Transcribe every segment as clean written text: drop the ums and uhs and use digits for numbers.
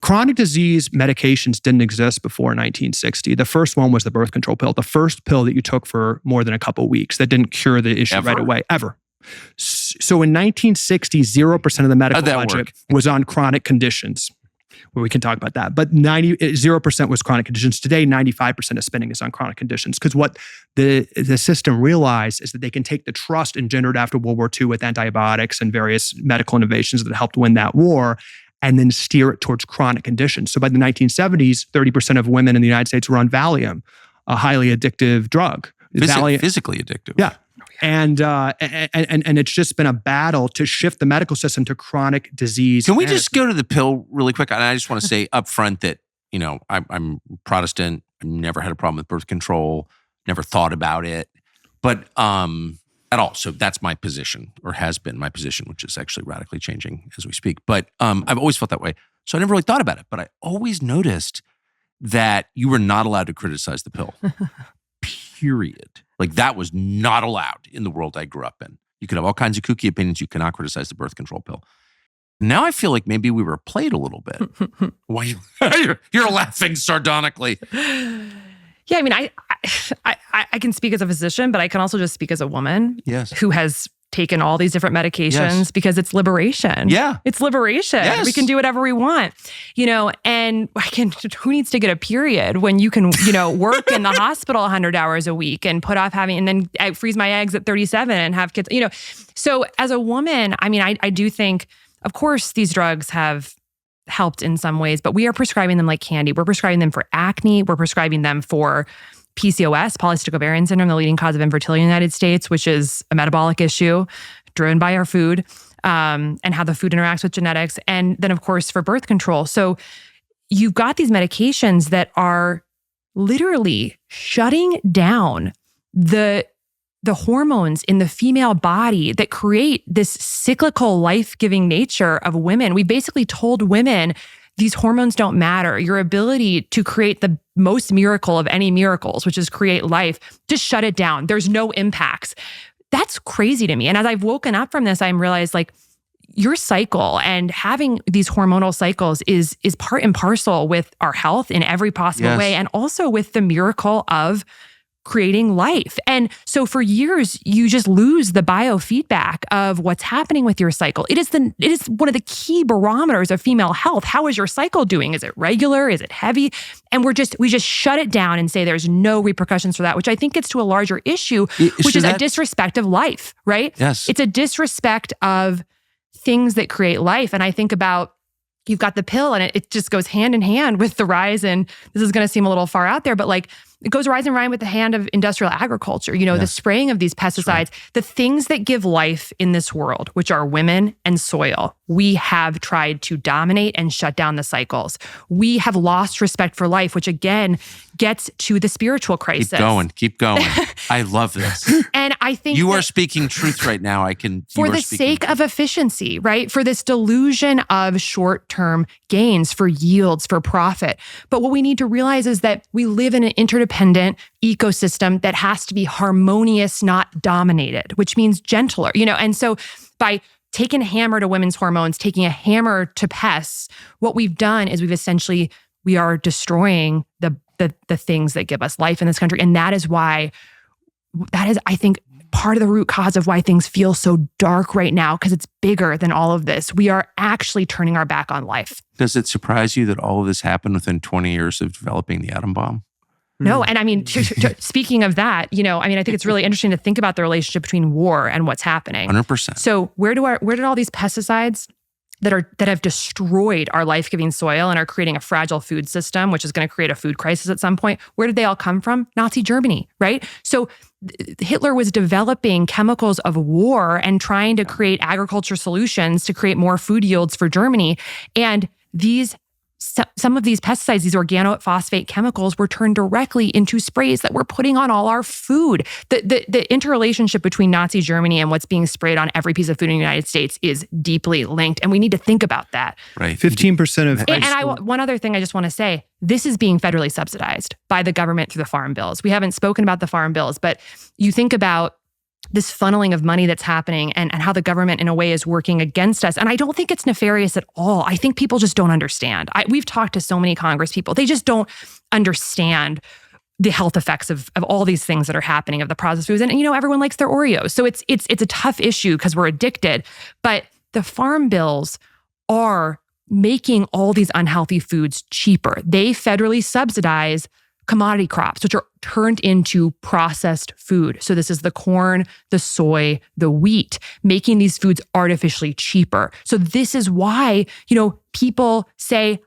chronic disease medications didn't exist before 1960. The first one was the birth control pill, the first pill that you took for more than a couple of weeks that didn't cure the issue right away, ever. So in 1960, 0% of the medical budget was on chronic conditions. Well, we can talk about that. But 0% was chronic conditions. Today, 95% of spending is on chronic conditions. Because what the system realized is that they can take the trust engendered after World War II with antibiotics and various medical innovations that helped win that war, and then steer it towards chronic conditions. So by the 1970s, 30% of women in the United States were on Valium, a highly addictive drug. Physically addictive. Yeah. And it's just been a battle to shift the medical system to chronic disease. Can we just go to the pill really quick? And I just want to say up front that, I'm Protestant. I've never had a problem with birth control, never thought about it, but at all. So that's my position, or has been my position, which is actually radically changing as we speak. But I've always felt that way. So I never really thought about it, but I always noticed that you were not allowed to criticize the pill. Period. Like that was not allowed in the world I grew up in. You could have all kinds of kooky opinions. You cannot criticize the birth control pill. Now I feel like maybe we were played a little bit. Why you're laughing sardonically? Yeah, I mean, I can speak as a physician, but I can also just speak as a woman who has taken all these different medications because it's liberation. Yeah. It's liberation. Yes. We can do whatever we want, and who needs to get a period when you can, work in the hospital 100 hours a week and put off having, and then I freeze my eggs at 37 and have kids, So as a woman, I mean, I do think, of course, these drugs have helped in some ways, but we are prescribing them like candy. We're prescribing them for acne. We're prescribing them for PCOS, polycystic ovarian syndrome, the leading cause of infertility in the United States, which is a metabolic issue driven by our food, and how the food interacts with genetics. And then, of course, for birth control. So you've got these medications that are literally shutting down the hormones in the female body that create this cyclical life-giving nature of women. We basically told women, these hormones don't matter. Your ability to create the most miracle of any miracles, which is create life, just shut it down. There's no impacts. That's crazy to me. And as I've woken up from this, I'm realized like your cycle and having these hormonal cycles is part and parcel with our health in every possible way, and also with the miracle of creating life. And so for years, you just lose the biofeedback of what's happening with your cycle. It is one of the key barometers of female health. How is your cycle doing? Is it regular? Is it heavy? And we just shut it down and say there's no repercussions for that, which I think gets to a larger issue, which is a disrespect of life, right? Yes. It's a disrespect of things that create life. And I think about, you've got the pill and it just goes hand in hand with the rise, and this is going to seem a little far out there, but like it goes rise and rhyme with the hand of industrial agriculture, the spraying of these pesticides, the things that give life in this world, which are women and soil. We have tried to dominate and shut down the cycles. We have lost respect for life, which again gets to the spiritual crisis. Keep going. I love this. And I think you are speaking truth right now. For the sake of efficiency, right? For this delusion of short-term gains, for yields, for profit. But what we need to realize is that we live in an interdependent ecosystem that has to be harmonious, not dominated, which means gentler, And so by taking a hammer to women's hormones, taking a hammer to pests, what we've done is we are destroying the things that give us life in this country. And that is, I think, part of the root cause of why things feel so dark right now, because it's bigger than all of this. We are actually turning our back on life. Does it surprise you that all of this happened within 20 years of developing the atom bomb? No. And I mean, speaking of that, I think it's really interesting to think about the relationship between war and what's happening. 100%. So where did all these pesticides that have destroyed our life-giving soil and are creating a fragile food system, which is going to create a food crisis at some point, where did they all come from? Nazi Germany, right? So Hitler was developing chemicals of war and trying to create agriculture solutions to create more food yields for Germany. And some of these pesticides, these organophosphate chemicals, were turned directly into sprays that we're putting on all our food. The interrelationship between Nazi Germany and what's being sprayed on every piece of food in the United States is deeply linked, and we need to think about that. Right. 15% of one other thing I just want to say, this is being federally subsidized by the government through the farm bills. We haven't spoken about the farm bills, but you think about this funneling of money that's happening and how the government in a way is working against us. And I don't think it's nefarious at all. I think people just don't understand. We've talked to so many Congress people. They just don't understand the health effects of all these things that are happening, of the processed foods. And, everyone likes their Oreos. So it's a tough issue because we're addicted. But the farm bills are making all these unhealthy foods cheaper. They federally subsidize commodity crops, which are turned into processed food. So this is the corn, the soy, the wheat, making these foods artificially cheaper. So this is why, people say,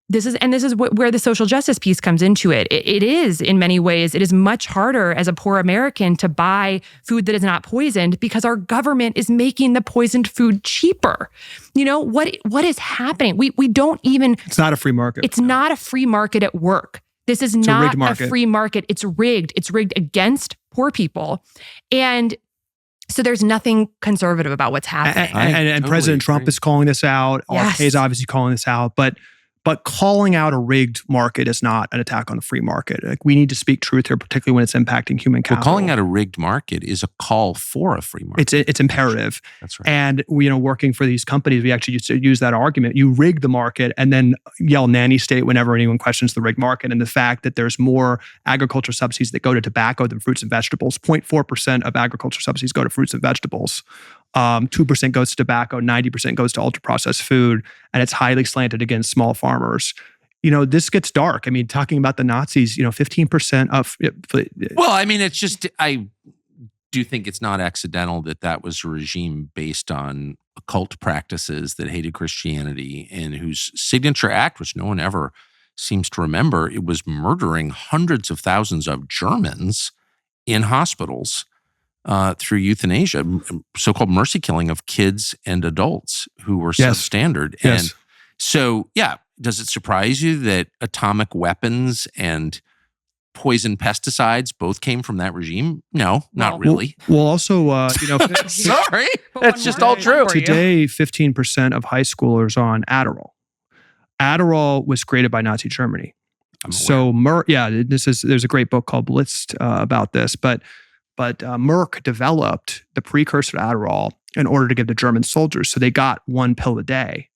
this is where the social justice piece comes into it. It is, in many ways, it is much harder as a poor American to buy food that is not poisoned because our government is making the poisoned food cheaper. What is happening? We don't even... It's not a free market. It's not a free market at work. This is not a free market. It's rigged. It's rigged against poor people. And so there's nothing conservative about what's happening. And totally President Trump is calling this out. Yes. RFK is obviously calling this out. But calling out a rigged market is not an attack on the free market. Like, we need to speak truth here, particularly when it's impacting human capital. Well, calling out a rigged market is a call for a free market. It's imperative. That's right. And working for these companies, we actually used to use that argument. You rig the market and then yell nanny state whenever anyone questions the rigged market. And the fact that there's more agriculture subsidies that go to tobacco than fruits and vegetables. 0.4% of agriculture subsidies go to fruits and vegetables. 2% goes to tobacco, 90% goes to ultra-processed food, and it's highly slanted against small farmers. This gets dark. I mean, talking about the Nazis, 15% of... Well, I mean, it's just, I do think it's not accidental that was a regime based on occult practices that hated Christianity and whose signature act, which no one ever seems to remember, it was murdering hundreds of thousands of Germans in hospitals through euthanasia, so-called mercy killing of kids and adults who were substandard. Yes. And so, does it surprise you that atomic weapons and poison pesticides both came from that regime? No, not really. Well, also, sorry, that's just all true. Today, 15% of high schoolers are on Aderall. Adderall was created by Nazi Germany. So, there's a great book called Blitzed about this, but Merck developed the precursor to Aderall in order to give to German soldiers. So they got one pill a day.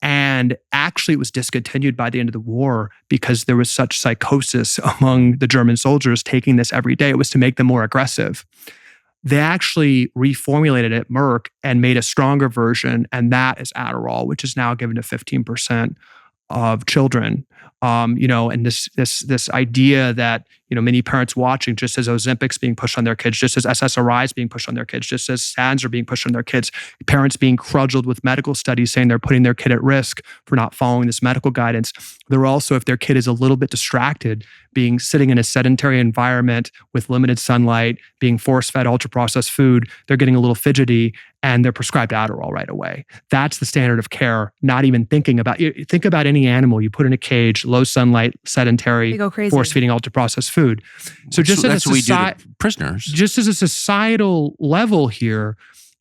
And actually, it was discontinued by the end of the war because there was such psychosis among the German soldiers taking this every day. It was to make them more aggressive. They actually reformulated it, Merck, and made a stronger version. And that is Aderall, which is now given to 15% of children. And this idea that, many parents watching, just as Ozempic's being pushed on their kids, just as SSRI is being pushed on their kids, just as SADs are being pushed on their kids, parents being cudgeled with medical studies saying they're putting their kid at risk for not following this medical guidance. They're also, if their kid is a little bit distracted, sitting in a sedentary environment with limited sunlight, being force-fed ultra-processed food, they're getting a little fidgety and they're prescribed Aderall right away. That's the standard of care, not even thinking about, think about any animal you put in a cage, low sunlight, sedentary, force-feeding ultra-processed food. So just that's what we do to prisoners. Just as a societal level here,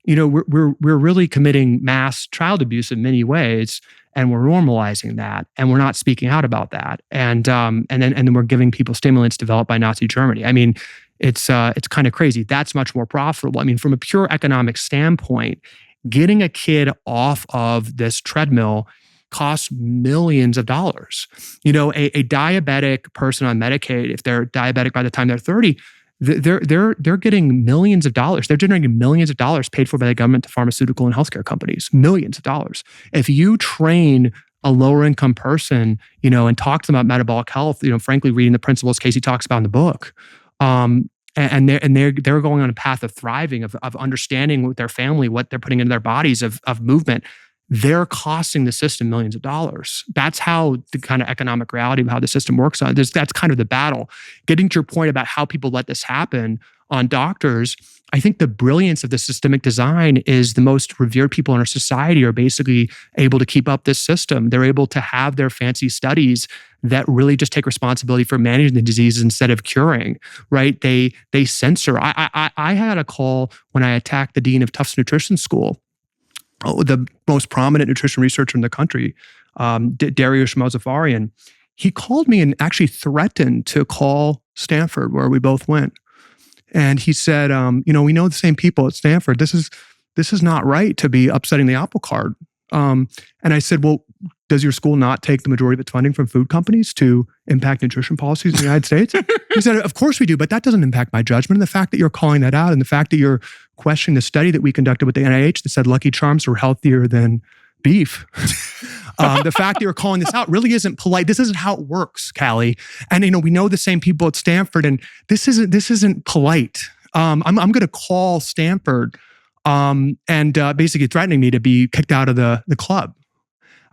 we're really committing mass child abuse in many ways, and we're normalizing that, and we're not speaking out about that, and then we're giving people stimulants developed by Nazi Germany. I mean, it's kind of crazy. That's much more profitable. I mean, from a pure economic standpoint, getting a kid off of this treadmill costs millions of dollars. A diabetic person on Medicaid, if they're diabetic by the time they're 30, they're getting millions of dollars. They're generating millions of dollars paid for by the government to pharmaceutical and healthcare companies. Millions of dollars. If you train a lower income person, and talk to them about metabolic health, frankly, reading the principles Casey talks about in the book, and they're going on a path of thriving, of understanding with their family what they're putting into their bodies of movement. They're costing the system millions of dollars. That's how the kind of economic reality of how the system works. That's kind of the battle. Getting to your point about how people let this happen on doctors, I think the brilliance of the systemic design is the most revered people in our society are basically able to keep up this system. They're able to have their fancy studies that really just take responsibility for managing the diseases instead of curing, right? They censor. I had a call when I attacked the dean of Tufts Nutrition School, the most prominent nutrition researcher in the country, Dariush Mozaffarian. He called me and actually threatened to call Stanford, where we both went. And he said, we know the same people at Stanford. This is not right to be upsetting the apple cart. And I said, well, does your school not take the majority of its funding from food companies to impact nutrition policies in the United States? He said, of course we do, but that doesn't impact my judgment. And the fact that you're calling that out and the fact that you're questioning the study that we conducted with the NIH that said Lucky Charms are healthier than beef. The fact that you're calling this out really isn't polite. This isn't how it works, Calley. And we know the same people at Stanford, and this isn't polite. I'm going to call Stanford and basically threatening me to be kicked out of the club.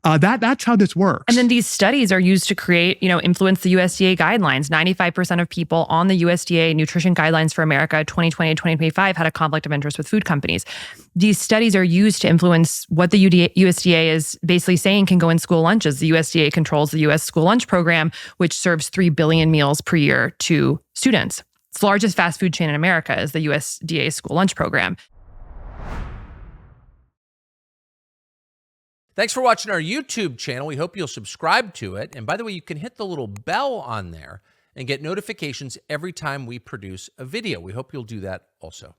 That's how this works. And then these studies are used to create, influence the USDA guidelines. 95% of people on the USDA Nutrition Guidelines for America 2020 and 2025 had a conflict of interest with food companies. These studies are used to influence what the USDA is basically saying can go in school lunches. The USDA controls the U.S. school lunch program, which serves 3 billion meals per year to students. It's the largest fast food chain in America is the USDA school lunch program. Thanks for watching our YouTube channel. We hope you'll subscribe to it. And by the way, you can hit the little bell on there and get notifications every time we produce a video. We hope you'll do that also.